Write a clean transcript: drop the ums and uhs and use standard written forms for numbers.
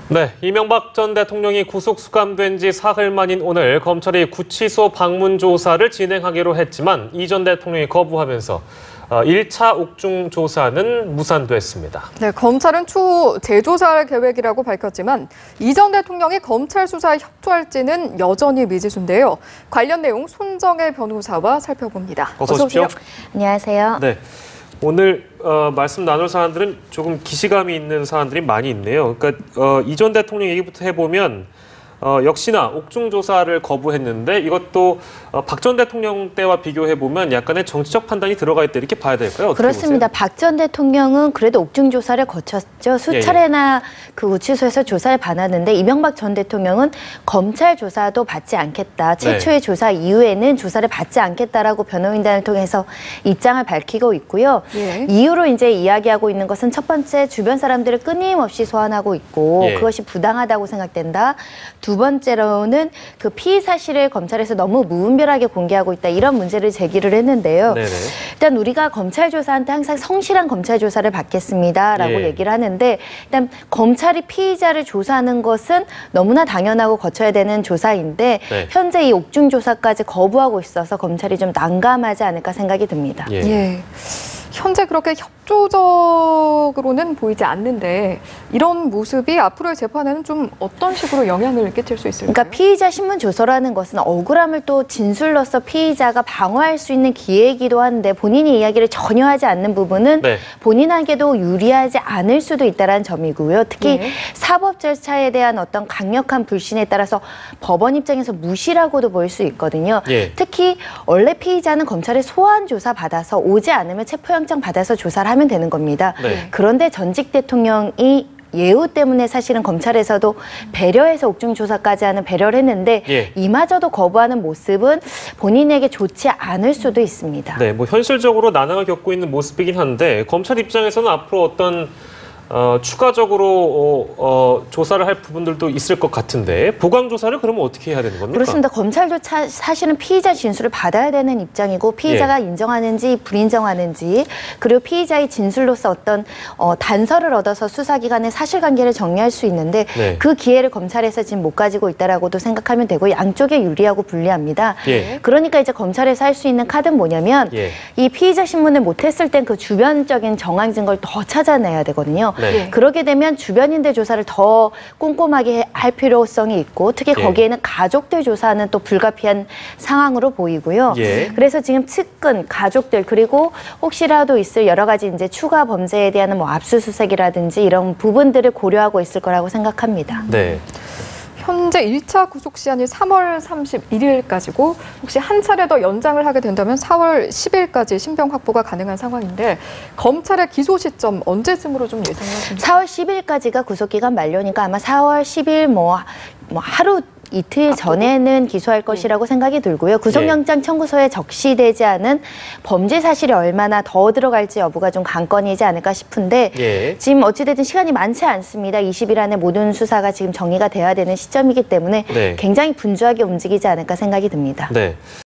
네, 이명박 전 대통령이 구속 수감된 지 사흘 만인 오늘 검찰이 구치소 방문 조사를 진행하기로 했지만 이 전 대통령이 거부하면서 1차 옥중 조사는 무산됐습니다. 네, 검찰은 추후 재조사할 계획이라고 밝혔지만 이 전 대통령이 검찰 수사에 협조할지는 여전히 미지수인데요. 관련 내용 손정혜 변호사와 살펴봅니다. 어서 오십시오. 안녕하세요. 네, 오늘 말씀 나눌 사안들은 조금 기시감이 있는 사안들이 많이 있네요. 그러니까 이 전 대통령 얘기부터 해보면 역시나 옥중 조사를 거부했는데 이것도 박 전 대통령 때와 비교해보면 약간의 정치적 판단이 들어가 있다 이렇게 봐야 될까요? 그렇습니다. 박 전 대통령은 그래도 옥중 조사를 거쳤죠. 수차례나 그 구치소에서 조사에 반하는데 이명박 전 대통령은 검찰 조사도 받지 않겠다. 최초의 조사 이후에는 조사를 받지 않겠다라고 변호인단을 통해서 입장을 밝히고 있고요. 이유로 이제 이야기하고 있는 것은 첫 번째 주변 사람들을 끊임없이 소환하고 있고 그것이 부당하다고 생각된다. 두 번째로는 그 피의 사실을 검찰에서 너무 무분별하게 공개하고 있다. 이런 문제를 제기를 했는데요. 일단 우리가 검찰 조사한테 항상 성실한 검찰 조사를 받겠습니다라고 얘기를 하는데 일단 검찰이 피의자를 조사하는 것은 너무나 당연하고 거쳐야 되는 조사인데 현재 이 옥중 조사까지 거부하고 있어서 검찰이 좀 난감하지 않을까 생각이 듭니다. 현재 그렇게 협조적으로는 보이지 않는데 이런 모습이 앞으로의 재판에는 좀 어떤 식으로 영향을 끼칠 수 있을까요? 그러니까 피의자 신문 조서라는 것은 억울함을 또 진술로서 피의자가 방어할 수 있는 기회이기도 한데 본인이 이야기를 전혀 하지 않는 부분은 본인에게도 유리하지 않을 수도 있다는 점이고요. 특히 사법 절차에 대한 어떤 강력한 불신에 따라서 법원 입장에서 무시라고도 보일 수 있거든요. 특히 원래 피의자는 검찰에 소환 조사 받아서 오지 않으면 체포영장 받아서 조사를 하면 되는 겁니다. 그런데 전직 대통령이 예우 때문에 사실은 검찰에서도 배려해서 옥중 조사까지 하는 배려를 했는데 이마저도 거부하는 모습은 본인에게 좋지 않을 수도 있습니다. 네, 뭐 현실적으로 난항을 겪고 있는 모습이긴 한데 검찰 입장에서는 앞으로 어떤 추가적으로 조사를 할 부분들도 있을 것 같은데 보강 조사를 그러면 어떻게 해야 되는 겁니까? 그렇습니다. 검찰도 사실은 피의자 진술을 받아야 되는 입장이고 피의자가 인정하는지 불인정하는지 그리고 피의자의 진술로서 어떤 단서를 얻어서 수사기관의 사실관계를 정리할 수 있는데 그 기회를 검찰에서 지금 못 가지고 있다라고도 생각하면 되고 양쪽에 유리하고 불리합니다. 그러니까 이제 검찰에서 할 수 있는 카드는 뭐냐면 이 피의자 신문을 못했을 땐 그 주변적인 정황 증거를 더 찾아내야 되거든요. 그러게 되면 주변인들 조사를 더 꼼꼼하게 할 필요성이 있고 특히 거기에는 가족들 조사는 또 불가피한 상황으로 보이고요. 그래서 지금 측근, 가족들 그리고 혹시라도 있을 여러 가지 이제 추가 범죄에 대한 뭐 압수수색이라든지 이런 부분들을 고려하고 있을 거라고 생각합니다. 현재 1차 구속시한이 3월 31일까지고 혹시 한 차례 더 연장을 하게 된다면 4월 10일까지 신병 확보가 가능한 상황인데 검찰의 기소 시점 언제쯤으로 좀 예상하십니까? 4월 10일까지가 구속기간 만료니까 아마 4월 10일 뭐 하루 이틀 전에는 기소할 것이라고 생각이 들고요. 구속영장 청구서에 적시되지 않은 범죄 사실이 얼마나 더 들어갈지 여부가 좀 관건이지 않을까 싶은데 지금 어찌됐든 시간이 많지 않습니다. 20일 안에 모든 수사가 지금 정리가 돼야 되는 시점이기 때문에 굉장히 분주하게 움직이지 않을까 생각이 듭니다.